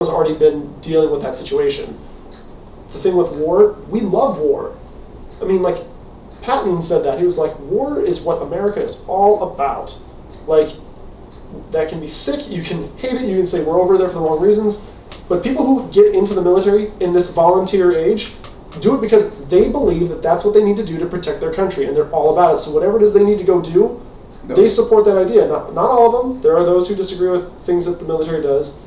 has already been dealing with that situation. The thing with war, we love war. I mean, like, Patton said that. He was like, war is what America is all about. Like, that can be sick, you can hate it, you can say we're over there for the wrong reasons, but people who get into the military in this volunteer age do it because they believe that that's what they need to do to protect their country, and they're all about it. So whatever it is they need to go do, they support that idea. Not all of them. There are those who disagree with things that the military does,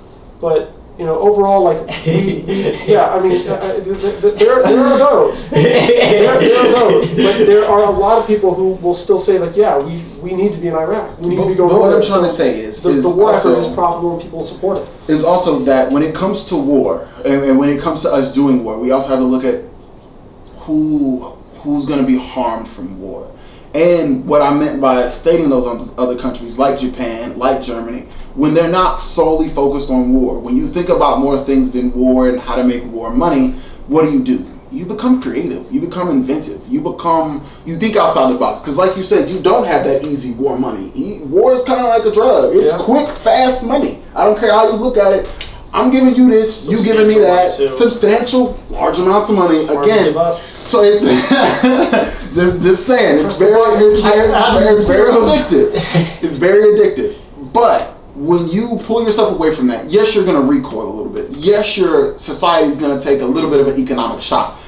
but overall, like, yeah, I mean, there are those. There are those, but there are a lot of people who will still say, like, yeah, we need to be in Iraq. We need to be going. But what I'm trying to say is the war effort is profitable and people support it. Is also that when it comes to war and when it comes to us doing war, we also have to look at who's going to be harmed from war. And what I meant by stating those other countries like Japan, like Germany, when they're not solely focused on war, when you think about more things than war and how to make war money, what do? You become creative, you become inventive, you think outside the box. Because like you said, you don't have that easy war money. War is kind of like a drug. It's quick, fast money. I don't care how you look at it. I'm giving you this, you giving me that. Substantial, large amounts of money. Again, so it's just saying, it's very addictive. It's very addictive. But when you pull yourself away from that, yes, you're going to recoil a little bit. Yes, your society is going to take a little bit of an economic shock.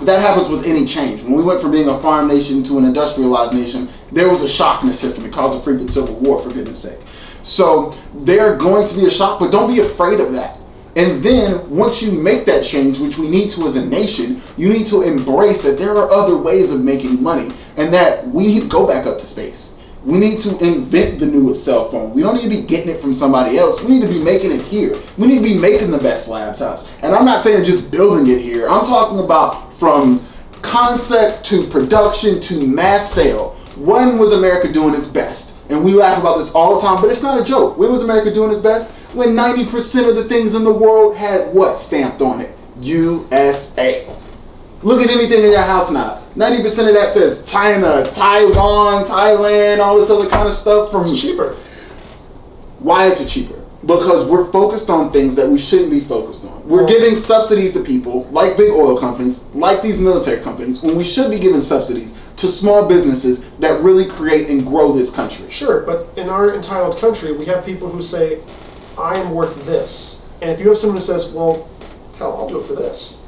That happens with any change. When we went from being a farm nation to an industrialized nation, there was a shock in the system. It caused a freaking civil war, for goodness sake. So they're going to be a shock, but don't be afraid of that. And then once you make that change, which we need to as a nation, you need to embrace that there are other ways of making money and that we need to go back up to space. We need to invent the newest cell phone. We don't need to be getting it from somebody else. We need to be making it here. We need to be making the best laptops. And I'm not saying just building it here. I'm talking about from concept to production to mass sale. When was America doing its best? And we laugh about this all the time, but it's not a joke. When was America doing its best? When 90% of the things in the world had what stamped on it? USA. Look at anything in your house now. 90% of that says China, Taiwan, Thailand, all this other kind of stuff. It's cheaper. Why is it cheaper? Because we're focused on things that we shouldn't be focused on. We're giving subsidies to people, like big oil companies, like these military companies, when we should be giving subsidies to small businesses that really create and grow this country. Sure, but in our entitled country, we have people who say, I am worth this. And if you have someone who says, well, hell, I'll do it for this,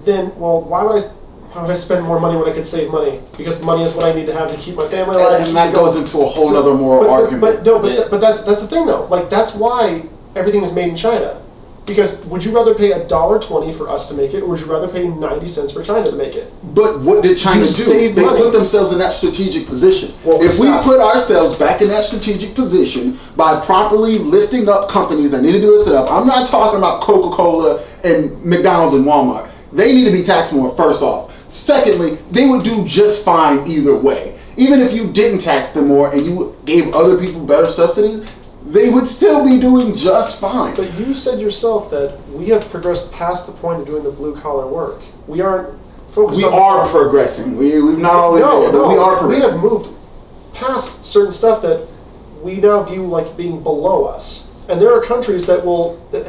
then, well, why would I spend more money when I could save money? Because money is what I need to have to keep my family alive. And that goes into a whole other moral argument. But that's the thing, though. Like, that's why everything is made in China. Because would you rather pay $1.20 for us to make it, or would you rather pay 90 cents for China to make it? But what did China do? They put themselves in that strategic position. Well, if we put ourselves back in that strategic position by properly lifting up companies that need to be lifted up, I'm not talking about Coca-Cola and McDonald's and Walmart. They need to be taxed more, first off. Secondly, they would do just fine either way. Even if you didn't tax them more and you gave other people better subsidies, they would still be doing just fine. But you said yourself that we have progressed past the point of doing the blue-collar work. We aren't focused on... We are progressing. We've not always been, but we are progressing. We have moved past certain stuff that we now view like being below us. And there are countries that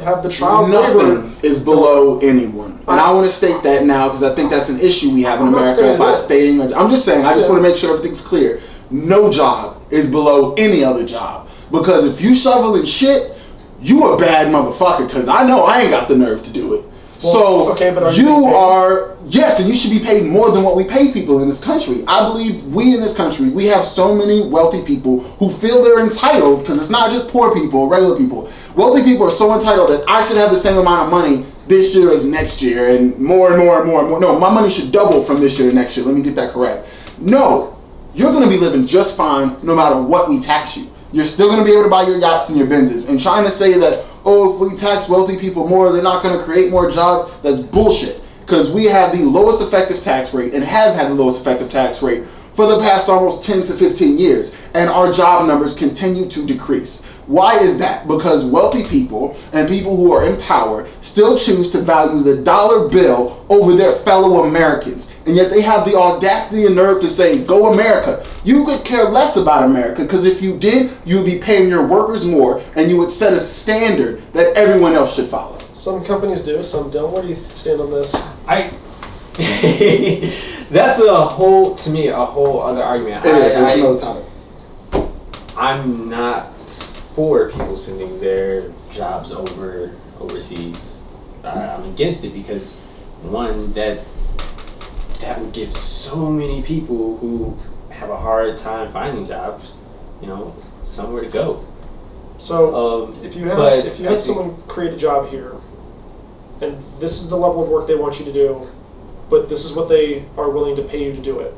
have the child labor. Nothing is below anyone. And I want to state that now because I think that's an issue we have in America by stating... I'm just saying, I just want to make sure everything's clear. No job is below any other job. Because if you shoveling shit, you a bad motherfucker. Because I know I ain't got the nerve to do it. Well, so okay, but you are, yes, and you should be paid more than what we pay people in this country. I believe we in this country, we have so many wealthy people who feel they're entitled, because it's not just poor people, regular people. Wealthy people are so entitled that I should have the same amount of money this year as next year, and more and more and more and more. No, my money should double from this year to next year. Let me get that correct. No, you're going to be living just fine no matter what we tax you. You're still going to be able to buy your yachts and your Benzes. And trying to say that, oh, if we tax wealthy people more, they're not going to create more jobs, that's bullshit. Because we have the lowest effective tax rate and have had the lowest effective tax rate for the past almost 10 to 15 years. And our job numbers continue to decrease. Why is that? Because wealthy people and people who are in power still choose to value the dollar bill over their fellow Americans. And yet they have the audacity and nerve to say, go America. You could care less about America, because if you did, you would be paying your workers more and you would set a standard that everyone else should follow. Some companies do, some don't. Where do you stand on this? That's to me, a whole other argument. It's another topic. I'm not for people sending their jobs overseas. I'm against it because, one, that would give so many people who have a hard time finding jobs, somewhere to go. So if you have someone create a job here, and this is the level of work they want you to do, but this is what they are willing to pay you to do it,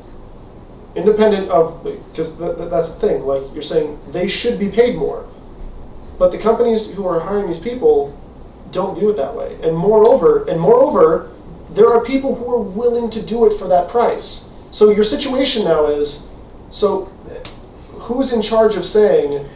independent of, because that's the thing, like you're saying, they should be paid more. But the companies who are hiring these people don't view it that way. And moreover, there are people who are willing to do it for that price. So your situation now is, so who's in charge of saying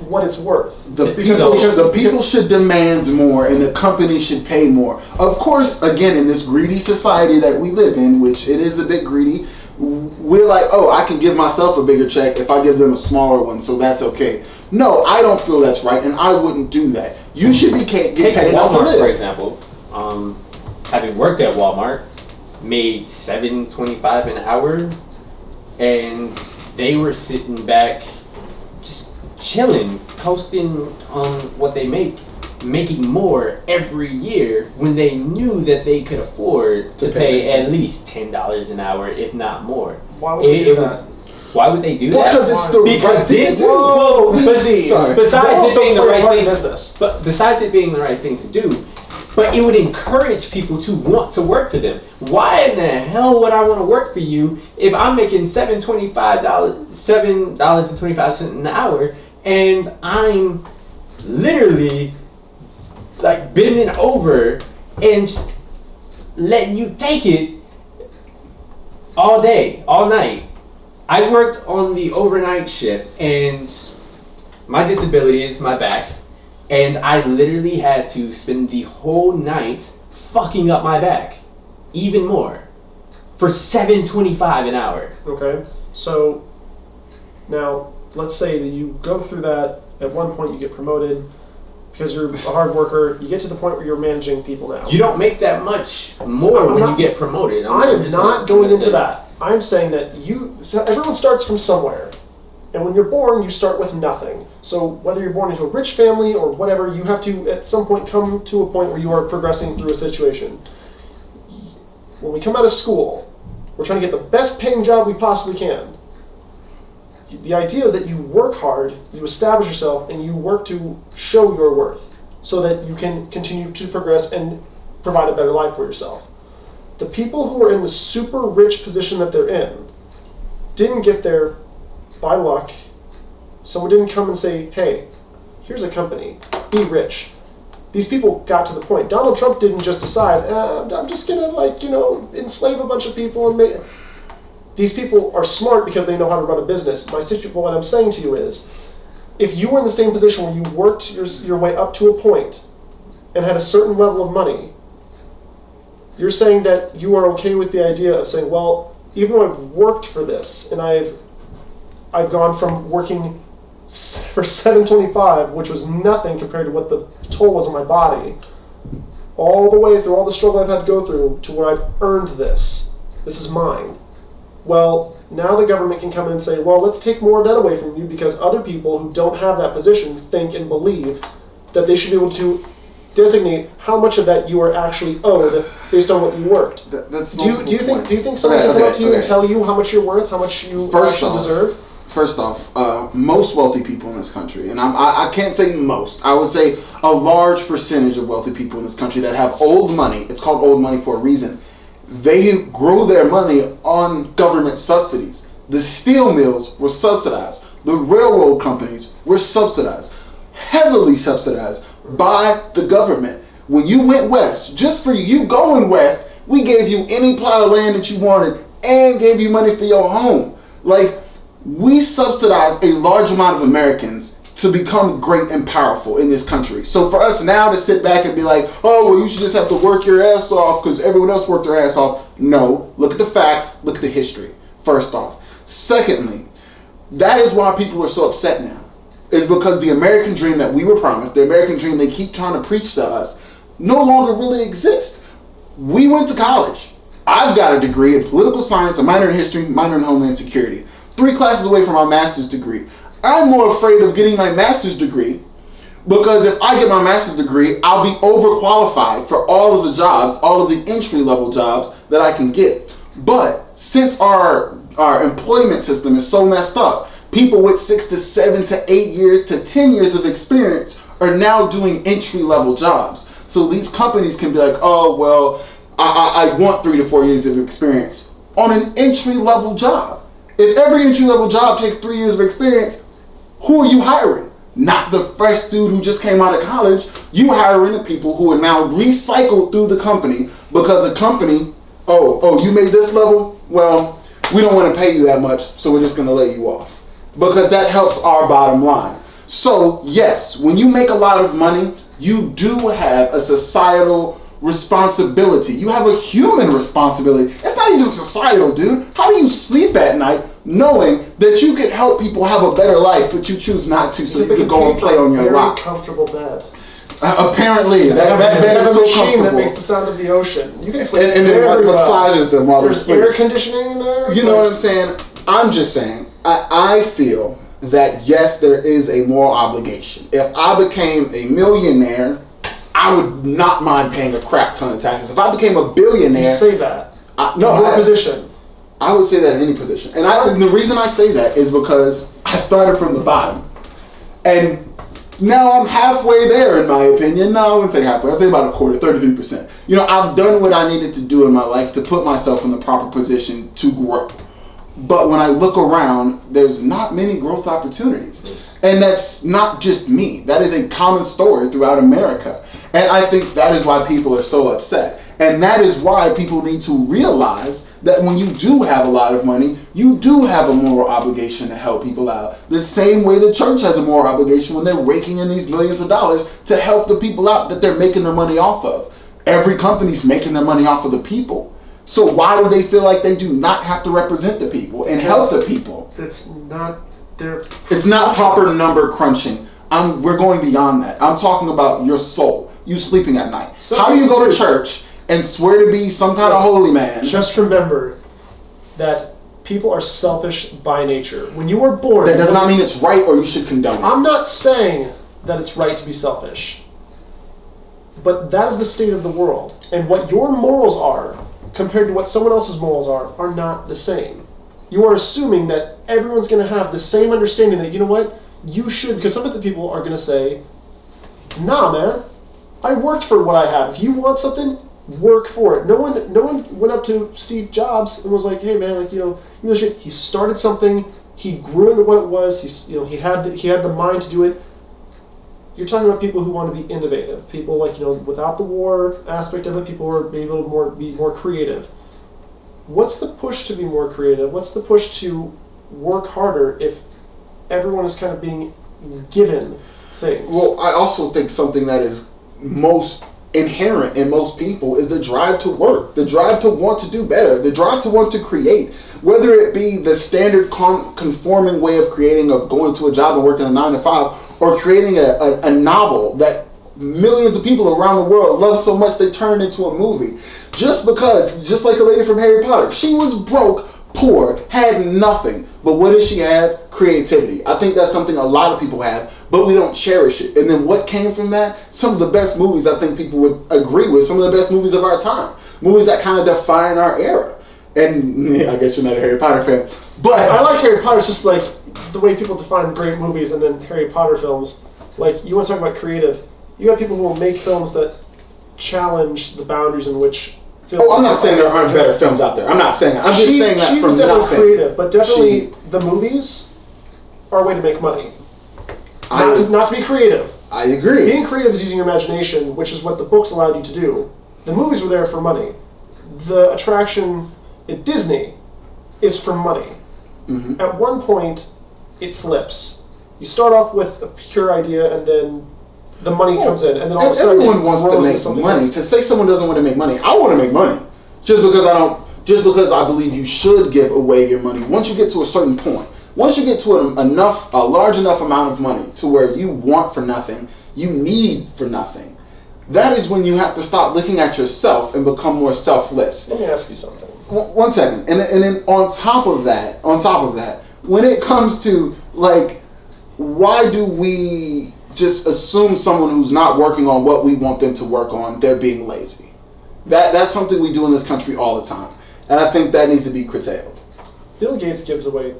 what it's worth? Because the people should demand more and the company should pay more. Of course, again, in this greedy society that we live in, which it is a bit greedy, we're like, oh, I can give myself a bigger check if I give them a smaller one, so that's okay. No, I don't feel that's right, and I wouldn't do that. You should be get paid enough to live. For example, having worked at Walmart, made $7.25 an hour, and they were sitting back, just chilling, coasting on what they make, making more every year when they knew that they could afford to pay at least $10 an hour, if not more. Why would they do that? Why would they do that? Because it's the right thing to do. Besides it being the right thing to do, but it would encourage people to want to work for them. Why in the hell would I want to work for you if I'm making $7.25 an hour and I'm literally like bending over and just letting you take it all day, all night? I worked on the overnight shift, and my disability is my back, and I literally had to spend the whole night fucking up my back, even more, for $7.25 an hour. Okay, so now let's say that you go through that. At one point, you get promoted because you're a hard worker. You get to the point where you're managing people now. You don't make that much more when you get promoted. I am not going into that. I'm saying that everyone starts from somewhere. And when you're born, you start with nothing. So whether you're born into a rich family or whatever, you have to at some point come to a point where you are progressing through a situation. When we come out of school, we're trying to get the best paying job we possibly can. The idea is that you work hard, you establish yourself, and you work to show your worth so that you can continue to progress and provide a better life for yourself. The people who are in the super rich position that they're in didn't get there by luck. Someone didn't come and say, hey, here's a company, be rich. These people got to the point. Donald Trump didn't just decide, I'm just gonna enslave a bunch of people and make. These people are smart because they know how to run a business. What I'm saying to you is, if you were in the same position where you worked your way up to a point and had a certain level of money, you're saying that you are okay with the idea of saying, well, even though I've worked for this and I've gone from working for $7.25, which was nothing compared to what the toll was on my body, all the way through all the struggle I've had to go through to where I've earned this. This is mine. Well, now the government can come in and say, well, let's take more of that away from you because other people who don't have that position think and believe that they should be able to designate how much of that you are actually owed based on what you worked. That's do you think someone can come up to you and tell you how much you're worth, how much you actually deserve? First off, most wealthy people in this country, and I can't say most, I would say a large percentage of wealthy people in this country that have old money, it's called old money for a reason, they grew their money on government subsidies. The steel mills were subsidized. The railroad companies were subsidized, heavily subsidized by the government. When you went west, just for you going west, we gave you any plot of land that you wanted and gave you money for your home. Like, we subsidized a large amount of Americans to become great and powerful in this country. So for us now to sit back and be like, oh, well, you should just have to work your ass off because everyone else worked their ass off. No, look at the facts, look at the history, first off. Secondly, that is why people are so upset now. Is because the American dream that we were promised, the American dream they keep trying to preach to us, no longer really exists. We went to college. I've got a degree in political science, a minor in history, minor in homeland security. 3 classes away from my master's degree. I'm more afraid of getting my master's degree because if I get my master's degree, I'll be overqualified for all of the jobs, all of the entry-level jobs that I can get. But since our employment system is so messed up, people with 6 to 7 to 8 years to 10 years of experience are now doing entry-level jobs. So these companies can be like, oh, well, I want 3 to 4 years of experience on an entry-level job. If every entry-level job takes 3 years of experience, who are you hiring? Not the fresh dude who just came out of college. You hiring the people who are now recycled through the company because a company, oh, you made this level? Well, we don't want to pay you that much, so we're just going to lay you off. Because that helps our bottom line. So, yes, when you make a lot of money, you do have a societal responsibility. You have a human responsibility. It's not even societal, dude. How do you sleep at night knowing that you could help people have a better life, but you choose not to, so you can go and play on your rock? Comfortable bed. Apparently, that bed is so comfortable. That makes the sound of the ocean. You can sleep and it massages them while they're There's sleeping. air conditioning in there. You know what I'm saying? I'm just saying. I feel that yes, there is a moral obligation. If I became a millionaire, I would not mind paying a crap ton of taxes. If I became a billionaire, you say that. Your position. I would say that in any position. And the reason I say that is because I started from the bottom. And now I'm halfway there, in my opinion. No, I wouldn't say halfway. I'd say about a quarter, 33%. You know, I've done what I needed to do in my life to put myself in the proper position to grow. But when I look around, there's not many growth opportunities. And that's not just me. That is a common story throughout America. And I think that is why people are so upset. And that is why people need to realize that when you do have a lot of money, you do have a moral obligation to help people out. The same way the church has a moral obligation when they're raking in these millions of dollars to help the people out that they're making their money off of. Every company's making their money off of the people. So why do they feel like they do not have to represent the people and help the people? That's not their... It's not proper number crunching. We're going beyond that. I'm talking about your soul. You sleeping at night. How do you go to church and swear to be some kind of holy man? Just remember that people are selfish by nature. When you were born... That does not mean it's right or you should condone it. I'm not saying that it's right to be selfish. But that is the state of the world. And what your morals are, compared to what someone else's morals are not the same. You are assuming that everyone's going to have the same understanding that, you know what, you should, because some of the people are going to say, nah, man, I worked for what I have. If you want something, work for it. No one went up to Steve Jobs and was like, hey, man, like, you know, he started something, he grew into what it was, he had the mind to do it. You're talking about people who want to be innovative. People like, without the war aspect of it, people who are able to be more creative. What's the push to be more creative? What's the push to work harder if everyone is kind of being given things? Well, I also think something that is most inherent in most people is the drive to work, the drive to want to do better, the drive to want to create. Whether it be the standard conforming way of creating, of going to a job and working a 9 to 5, or creating a novel that millions of people around the world love so much they turned into a movie. Just like a lady from Harry Potter, she was broke, poor, had nothing. But what did she have? Creativity. I think that's something a lot of people have, but we don't cherish it. And then what came from that? Some of the best movies I think people would agree with, some of the best movies of our time. Movies that kind of define our era. And yeah, I guess you're not a Harry Potter fan. But I like Harry Potter. It's just like the way people define great movies and then Harry Potter films. Like, you want to talk about creative. You have people who will make films that challenge the boundaries in which films... Oh, I'm not saying there aren't better films out there. I'm not saying that. I'm just saying that from nothing. She was definitely creative, but definitely the movies are a way to make money. Not to be creative. I agree. Being creative is using your imagination, which is what the books allowed you to do. The movies were there for money. The attraction at Disney is for money. Mm-hmm. At one point, it flips. You start off with a pure idea, and then the money comes in, and then all of a sudden everyone wants to grows into make something money. else. To say someone doesn't want to make money, I want to make money. Just because I believe you should give away your money. Once you get to a certain point, once you get to a large enough amount of money to where you want for nothing, you need for nothing, that is when you have to stop looking at yourself and become more selfless. Let me ask you something. One second, and then on top of that, when it comes to like, why do we just assume someone who's not working on what we want them to work on, they're being lazy? That's something we do in this country all the time, and I think that needs to be curtailed. Bill Gates gives away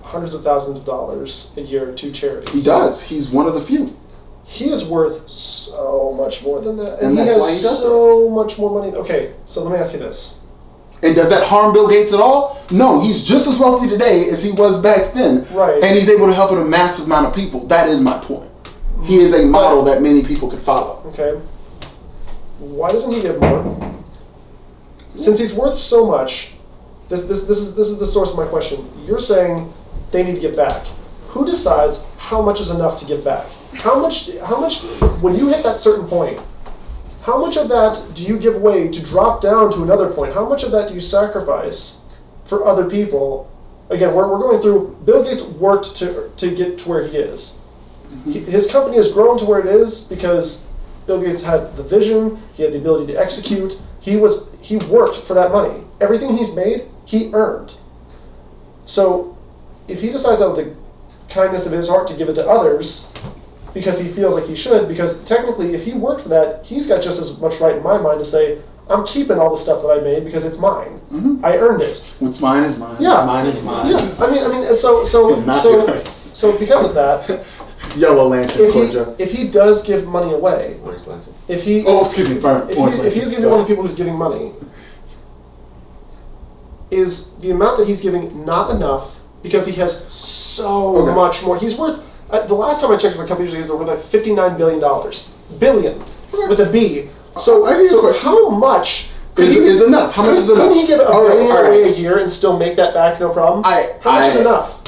hundreds of thousands of dollars a year to charities. He does. He's one of the few. He is worth so much more than that, And he that's has why he does so much more money. Okay, so let me ask you this. And does that harm Bill Gates at all? No, he's just as wealthy today as he was back then. Right. And he's able to help a massive amount of people. That is my point. He is a model that many people could follow. Okay. Why doesn't he give more? Since he's worth so much, this is the source of my question. You're saying they need to give back. Who decides how much is enough to give back? How much when you hit that certain point, how much of that do you give away to drop down to another point? How much of that do you sacrifice for other people? Again, we're going through, Bill Gates worked to get to where he is. His company has grown to where it is because Bill Gates had the vision, he had the ability to execute, he worked for that money. Everything he's made, he earned. So if he decides out of the kindness of his heart to give it to others, because he feels like he should, because technically if he worked for that, he's got just as much right in my mind to say, I'm keeping all the stuff that I made because it's mine. Mm-hmm. I earned it. What's mine is mine. Yeah. What's mine is mine. Yeah. I mean, so because of that, Yellow Lantern, Georgia. if he does give money away, Orange Lantern. if he Excuse me, burn. if he's giving one of the people who's giving money, is the amount that he's giving not enough because he has so much more? He's worth. The last time I checked, was a couple years ago, he was worth like $59 billion. Billion with a B. So how much is enough? How much is enough? Couldn't he give $1 billion away a year and still make that back, no problem? How much is enough?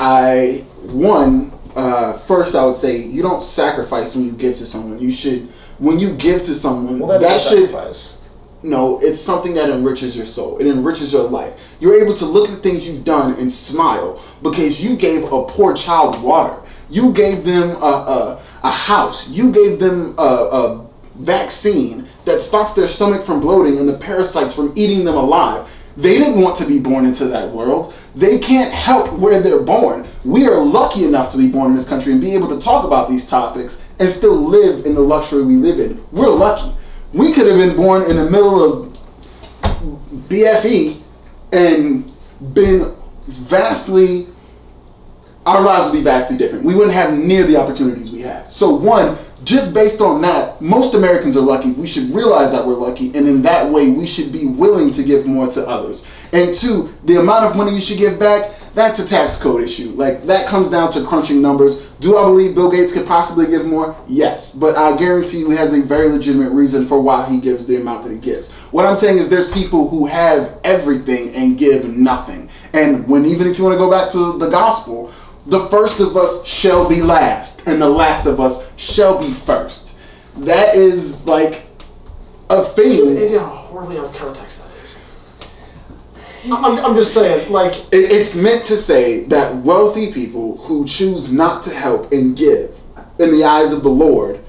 First I would say you don't sacrifice when you give to someone. You should, when you give to someone, that should sacrifice. No, it's something that enriches your soul. It enriches your life. You're able to look at the things you've done and smile because you gave a poor child water. You gave them a house. You gave them a vaccine that stops their stomach from bloating and the parasites from eating them alive. They didn't want to be born into that world. They can't help where they're born. We are lucky enough to be born in this country and be able to talk about these topics and still live in the luxury we live in. We're lucky. We could have been born in the middle of BFE and been our lives would be vastly different. We wouldn't have near the opportunities we have. So one, just based on that, most Americans are lucky. We should realize that we're lucky, and in that way, we should be willing to give more to others. And two, the amount of money you should give back, that's a tax code issue. Like, that comes down to crunching numbers. Do I believe Bill Gates could possibly give more? Yes. But I guarantee you he has a very legitimate reason for why he gives the amount that he gives. What I'm saying is there's people who have everything and give nothing. And even if you want to go back to the gospel, the first of us shall be last, and the last of us shall be first. That is like a thing. Do you have any idea how horribly out of context that is? I'm just saying, like... It's meant to say that wealthy people who choose not to help and give in the eyes of the Lord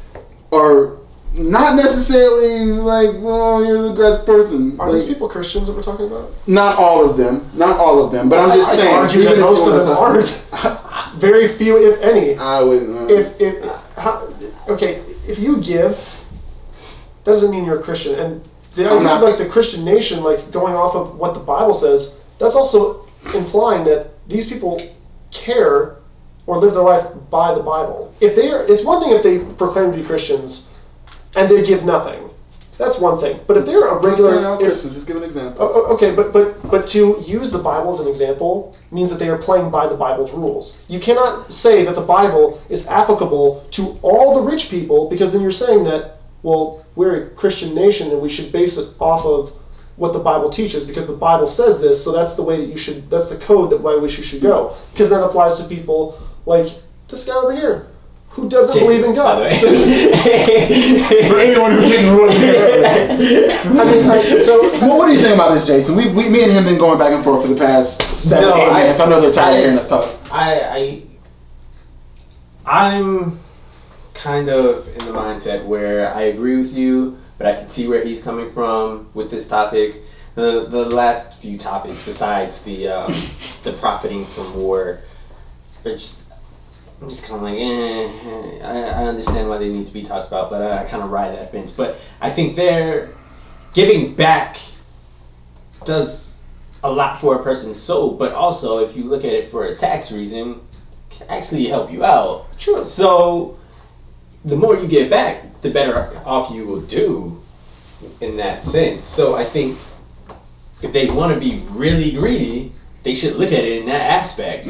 are not necessarily like, well, you're the best person. Are these people Christians that we're talking about? Not all of them. But I'm just saying. I argue that most of them aren't. Very few, if any. I would. If you give, doesn't mean you're a Christian. And the idea of like the Christian nation, like going off of what the Bible says, that's also implying that these people care or live their life by the Bible. It's one thing if they proclaim to be Christians and they give nothing. That's one thing. But if they're a regular... Christians, just give an example. Okay, but to use the Bible as an example means that they are playing by the Bible's rules. You cannot say that the Bible is applicable to all the rich people because then you're saying that, well, we're a Christian nation and we should base it off of what the Bible teaches because the Bible says this, so that's the way that that's the code that by which you should go. Because that applies to people like this guy over here. who doesn't Jaysin, believe in by God. the way. For anyone who didn't really I mean, so Well, what do you think about this, Jason? Me and him been going back and forth for the past 7-8 minutes. I know they're tired of hearing us talk. I'm kind of in the mindset where I agree with you, but I can see where he's coming from with this topic. The last few topics, besides the profiting from war, I'm just kind of like, I understand why they need to be talked about, but I kind of ride that fence. But I think they're giving back does a lot for a person's soul, but also if you look at it for a tax reason, it can actually help you out. Sure. So the more you give back, the better off you will do in that sense. So I think if they want to be really greedy, they should look at it in that aspect.